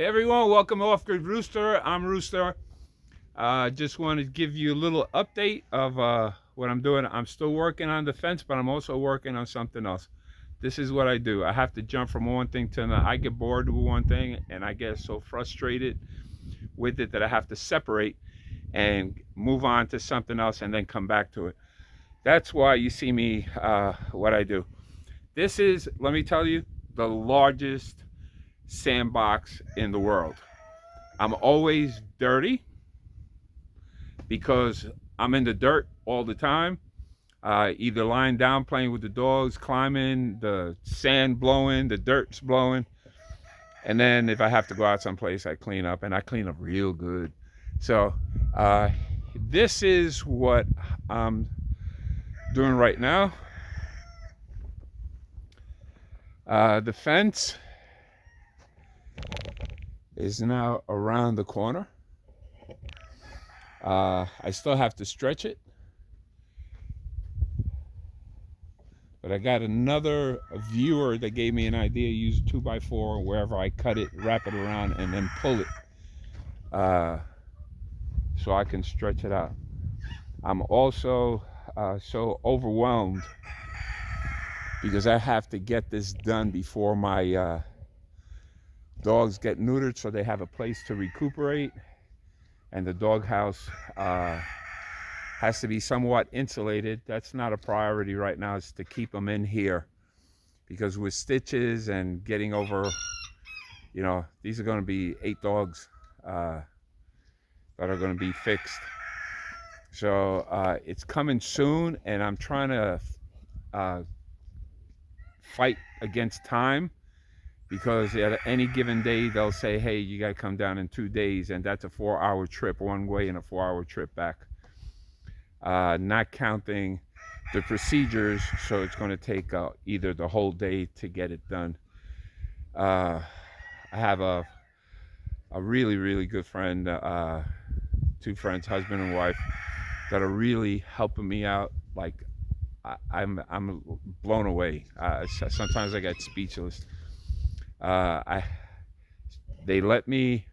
Hey everyone, welcome Off Grid Rooster. I'm Rooster. Just wanted to give you a little update of what I'm doing. I'm still working on the fence, but I'm also working on something else. This is what I do. I have to jump from one thing to another. I get bored with one thing and I get so frustrated with it that I have to separate and move on to something else and then come back to it. That's why you see me, what I do. This is, let me tell you, the largest sandbox in the world. I'm always dirty because I'm in the dirt all the time, either lying down playing with the dogs, climbing, the sand blowing, the dirt's blowing. And then if I have to go out someplace, I clean up, and I clean up real good. So this is what I'm doing right now. The fence is now around the corner. I still have to stretch it, but I got another viewer that gave me an idea. Use 2x4 wherever I cut it, wrap it around, and then pull it, so I can stretch it out. I'm also so overwhelmed because I have to get this done before my dogs get neutered, so they have a place to recuperate, and the doghouse has to be somewhat insulated. That's not a priority right now. It's to keep them in here, because with stitches and getting over, these are going to be 8 dogs that are going to be fixed. So it's coming soon, and I'm trying to fight against time, because at any given day they'll say, hey, you got to come down in 2 days, and that's a 4-hour trip one way and a 4-hour trip back, not counting the procedures. So it's going to take either the whole day to get it done. I have a really, really good friend, 2 friends, husband and wife, that are really helping me out. Like, I'm blown away. Sometimes I get speechless. They let me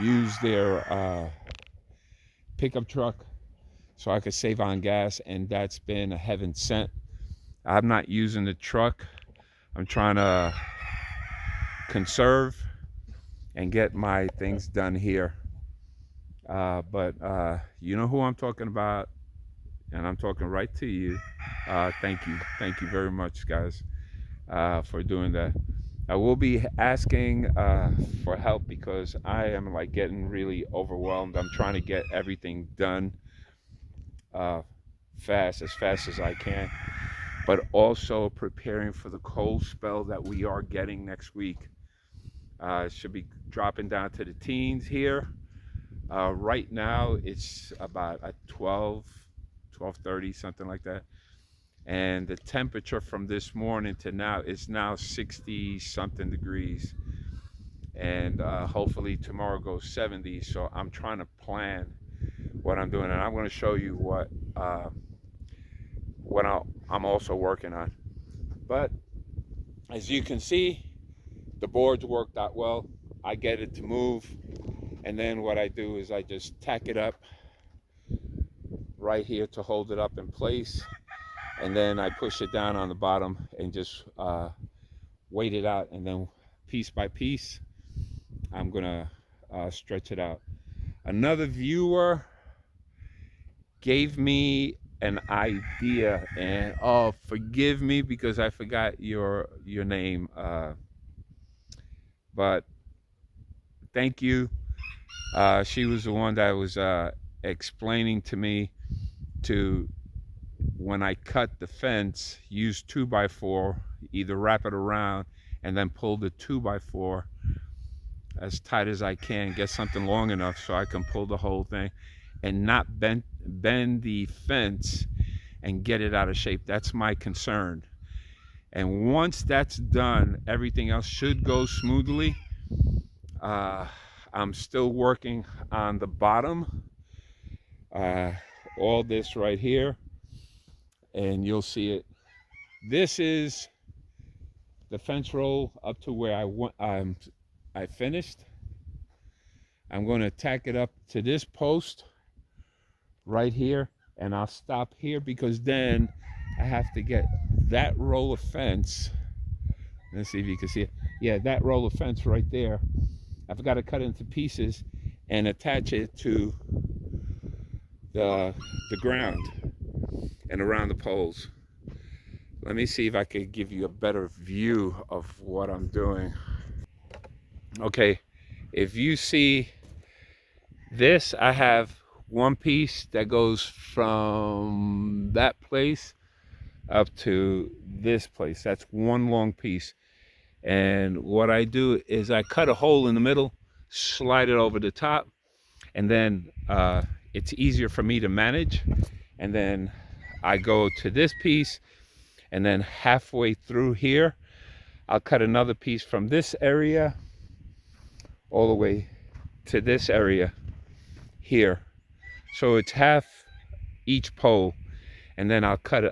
use their pickup truck so I could save on gas, and that's been a heaven sent. I'm not using the truck. I'm trying to conserve and get my things done here. But you know who I'm talking about, and I'm talking right to you. Thank you very much, guys, for doing that. I will be asking for help, because I am like getting really overwhelmed. I'm trying to get everything done as fast as I can, but also preparing for the cold spell that we are getting next week. It should be dropping down to the teens here. Right now it's about at 12:30, something like that. And the temperature from this morning to now is now 60 something degrees, and hopefully tomorrow goes 70. So I'm trying to plan what I'm doing, and I'm going to show you what I'm also working on. But as you can see, the boards worked out well. I get it to move, and then what I do is I just tack it up right here to hold it up in place, and then I push it down on the bottom and just wait it out, and then piece by piece I'm gonna stretch it out. Another viewer gave me an idea, and oh, forgive me because I forgot your name, but thank you. She was the one that was explaining to me to, when I cut the fence, use 2x4, either wrap it around and then pull the 2x4 as tight as I can, get something long enough so I can pull the whole thing and not bend the fence and get it out of shape. That's my concern. And once that's done, everything else should go smoothly. I'm still working on the bottom, all this right here, and you'll see it. This is the fence roll up to where I finished. I'm going to tack it up to this post right here, and I'll stop here because then I have to get that roll of fence. Let's see if you can see it. Yeah, that roll of fence right there. I've got to cut it into pieces and attach it to the ground and around the poles. Let me see if I could give you a better view of what I'm doing. Okay, if you see this, I have one piece that goes from that place up to this place. That's one long piece. And what I do is I cut a hole in the middle, slide it over the top, and then it's easier for me to manage. And then I go to this piece, and then halfway through here, I'll cut another piece from this area all the way to this area here. So it's half each pole, and then I'll cut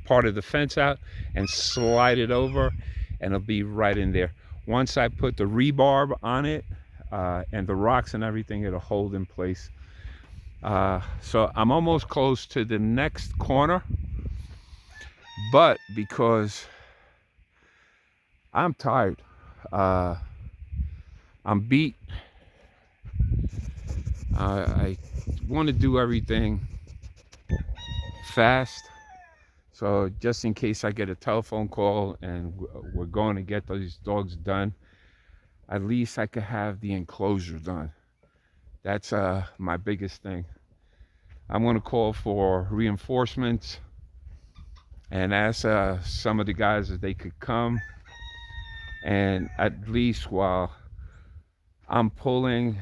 part of the fence out and slide it over, and it'll be right in there. Once I put the rebarb on it and the rocks and everything, it'll hold in place. So I'm almost close to the next corner, but because I'm tired, I'm beat, I want to do everything fast. So just in case I get a telephone call and we're going to get those dogs done, at least I could have the enclosure done. That's my biggest thing. I'm going to call for reinforcements and ask some of the guys if they could come, and at least while I'm pulling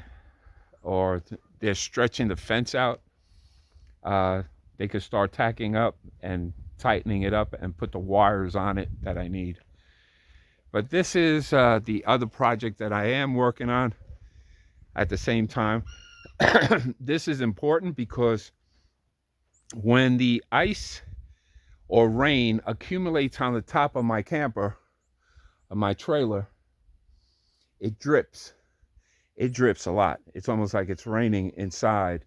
or they're stretching the fence out, they could start tacking up and tightening it up and put the wires on it that I need. But this is the other project that I am working on at the same time. This is important because when the ice or rain accumulates on the top of my camper, of my trailer, it drips. It drips a lot. It's almost like it's raining inside,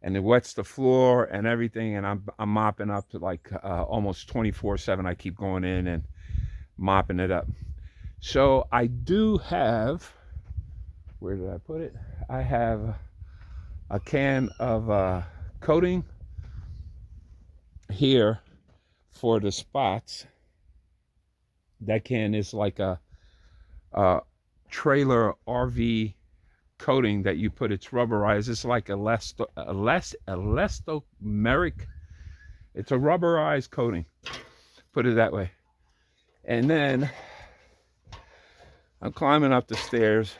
and it wets the floor and everything, and I'm mopping up to like almost 24/7. I keep going in and mopping it up. So I do have, where did I put it? I have a can of coating here for the spots. That can is like a trailer RV coating that you put. It's rubberized. It's like elastomeric. It's a rubberized coating, put it that way. And then I'm climbing up the stairs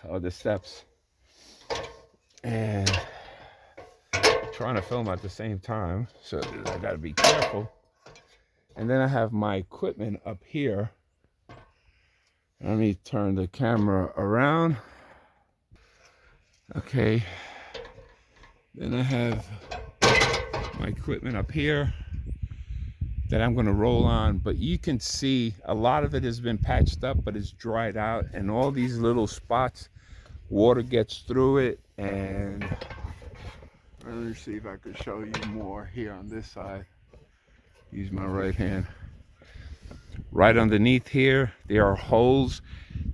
or the steps and trying to film at the same time, so I gotta be careful. And then I have my equipment up here. Let me turn the camera around. Okay, then I have my equipment up here that I'm going to roll on, but you can see a lot of it has been patched up, but it's dried out, and all these little spots, water gets through it. And let me see if I can show you more here on this side. Use my right hand. Right underneath here, there are holes.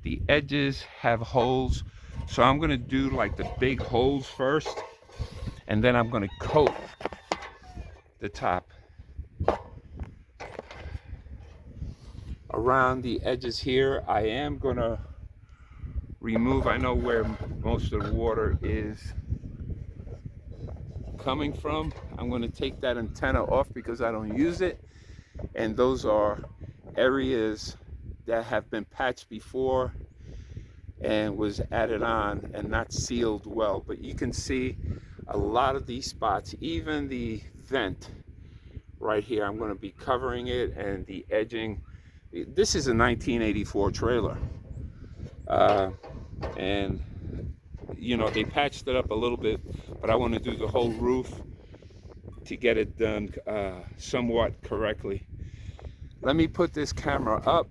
The edges have holes. So I'm going to do like the big holes first, and then I'm going to coat the top. Around the edges here, I am going to remove, I know where most of the water is coming from. I'm going to take that antenna off because I don't use it. And those are areas that have been patched before and was added on and not sealed well. But you can see a lot of these spots, even the vent right here, I'm going to be covering it, and the edging. This is a 1984 trailer, and you know, they patched it up a little bit, but I want to do the whole roof to get it done somewhat correctly. Let me put this camera up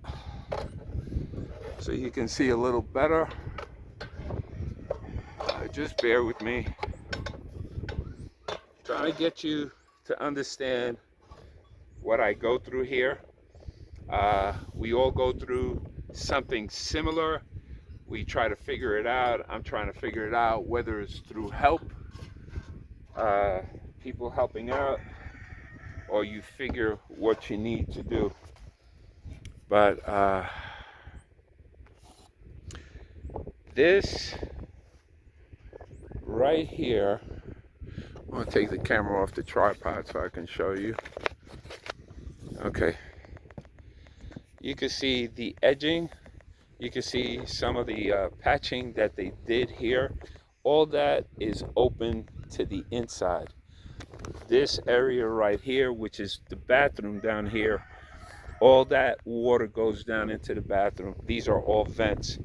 so you can see a little better. just bear with me. Trying to get you to understand what I go through here. We all go through something similar. We try to figure it out. I'm trying to figure it out, whether it's through help, uh, people helping out, or you figure what you need to do. But this right here, I'm gonna take the camera off the tripod so I can show you. Okay, you can see the edging, you can see some of the patching that they did here. All that is open to the inside. This area right here, which is the bathroom down here, all that water goes down into the bathroom. These are all vents.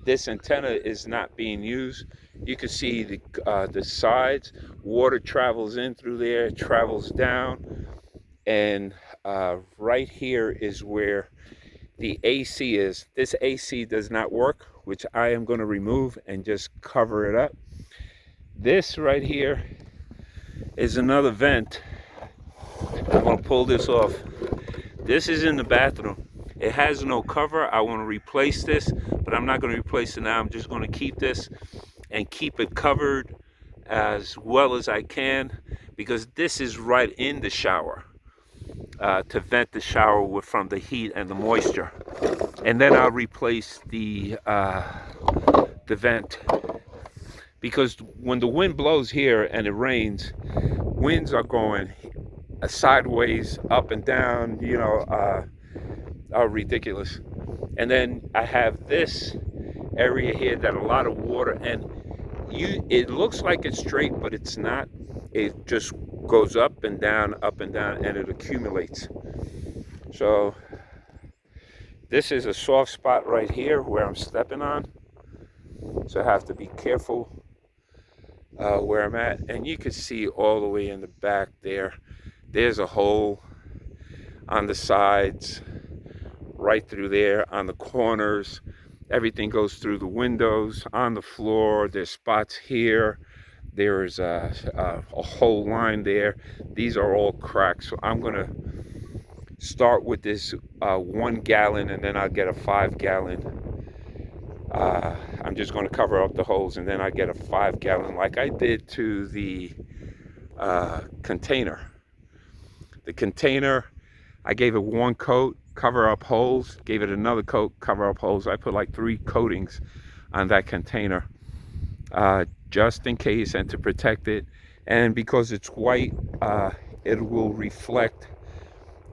This antenna is not being used. You can see the sides. Water travels in through there, travels down, and right here is where the AC is. This AC does not work, which I am going to remove and just cover it up. This right here is another vent. I'm going to pull this off. This is in the bathroom. It has no cover. I want to replace this, but I'm not going to replace it now. I'm just going to keep this and keep it covered as well as I can, because this is right in the shower, to vent the shower from the heat and the moisture. And then I'll replace the vent, because when the wind blows here and it rains, winds are going sideways, up and down, you know, are ridiculous. And then I have this area here that a lot of water, and it looks like it's straight, but it's not. It just goes up and down, and it accumulates. So this is a soft spot right here where I'm stepping on, so I have to be careful where I'm at. And you can see all the way in the back there, there's a hole on the sides, right through there, on the corners. Everything goes through the windows, on the floor. There's spots here. There's a whole line there. These are all cracks. So I'm gonna start with this 1 gallon, and then I'll get a 5 gallon. I'm just gonna cover up the holes, and then I get a 5 gallon like I did to the container. The container, I gave it 1 coat, cover up holes, gave it another coat, cover up holes. I put like 3 coatings on that container, just in case, and to protect it. And because it's white, it will reflect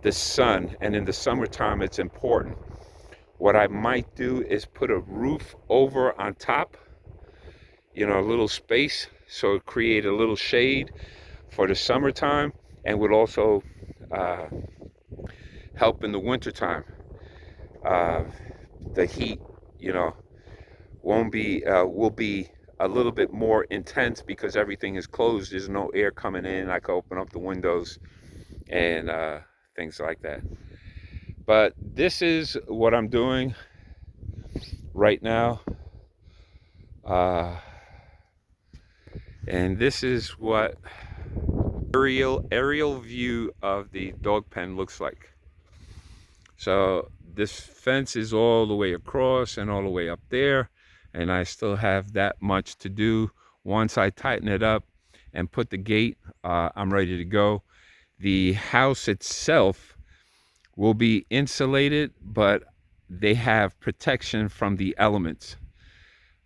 the sun, and in the summertime it's important. What I might do is put a roof over on top, you know, a little space, so it create a little shade for the summertime, and would also help in the wintertime. The heat, you know, will be a little bit more intense because everything is closed. There's no air coming in. I can open up the windows and things like that. But this is what I'm doing right now. And this is what aerial view of the dog pen looks like. So this fence is all the way across and all the way up there, and I still have that much to do. Once I tighten it up and put the gate, I'm ready to go. The house itself will be insulated, but they have protection from the elements.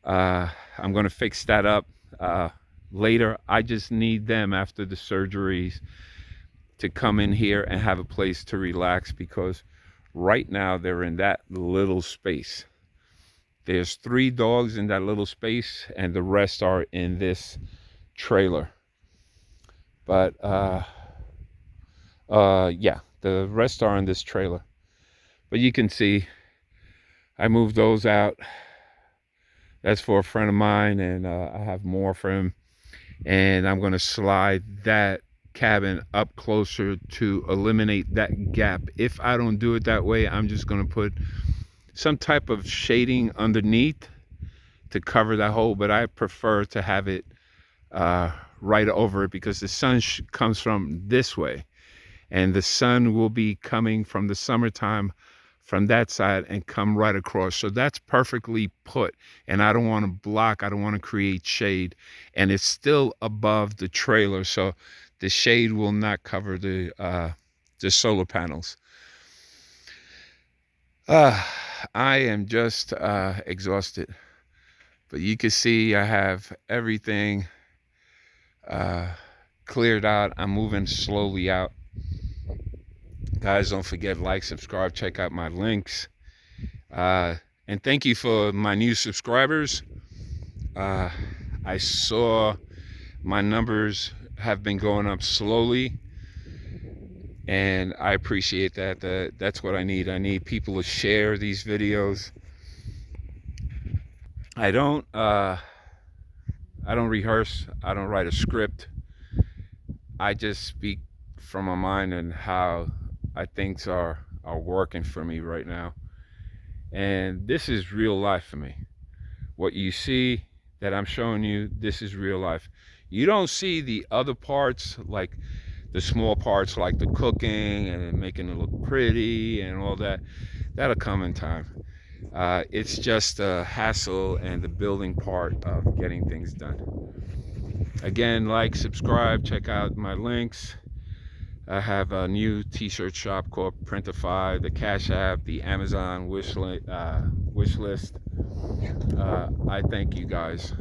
I'm going to fix that up later. I just need them after the surgeries to come in here and have a place to relax, because right now they're in that little space. There's 3 dogs in that little space, and the rest are in this trailer. But yeah, the rest are in this trailer. But you can see I moved those out. That's for a friend of mine, and I have more for him. And I'm going to slide that cabin up closer to eliminate that gap. If I don't do it that way, I'm just going to put some type of shading underneath to cover that hole, but I prefer to have it uh, right over it because the sun comes from this way, and the sun will be coming from the summertime from that side and come right across. So that's perfectly put. And I don't want to block, I don't want to create shade. And it's still above the trailer, so the shade will not cover the solar panels. Uh, I am just exhausted. But you can see I have everything uh, cleared out. I'm moving slowly out. Guys, don't forget, like, subscribe, check out my links. And thank you for my new subscribers. I saw my numbers have been going up slowly, and I appreciate that. That's what I need. I need people to share these videos. I don't rehearse. I don't write a script. I just speak from my mind and how things are working for me right now. And this is real life for me. What you see that I'm showing you, this is real life. You don't see the other parts, like the small parts, like the cooking and making it look pretty and all that. That'll come in time. It's just the hassle and the building part of getting things done. Again, like, subscribe, check out my links. I have a new t-shirt shop called Printify, the Cash App, the Amazon wish list. I thank you guys.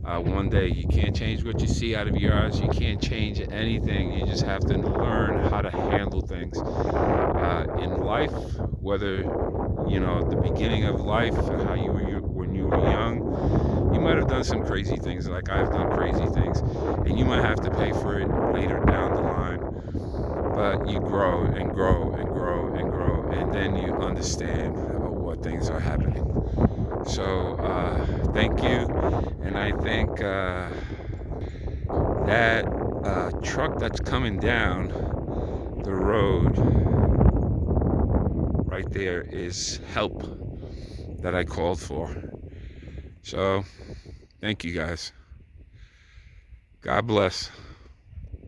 One day, you can't change what you see out of your eyes. You can't change anything. You just have to learn how to handle things in life, whether, at the beginning of life, how you were when you were young. You might have done some crazy things, like I've done crazy things, and you might have to pay for it later down the line. But you grow and grow and grow and grow, and then you understand what things are happening. So thank you, and I think that truck that's coming down the road right there is help that I called for. So thank you guys. God bless.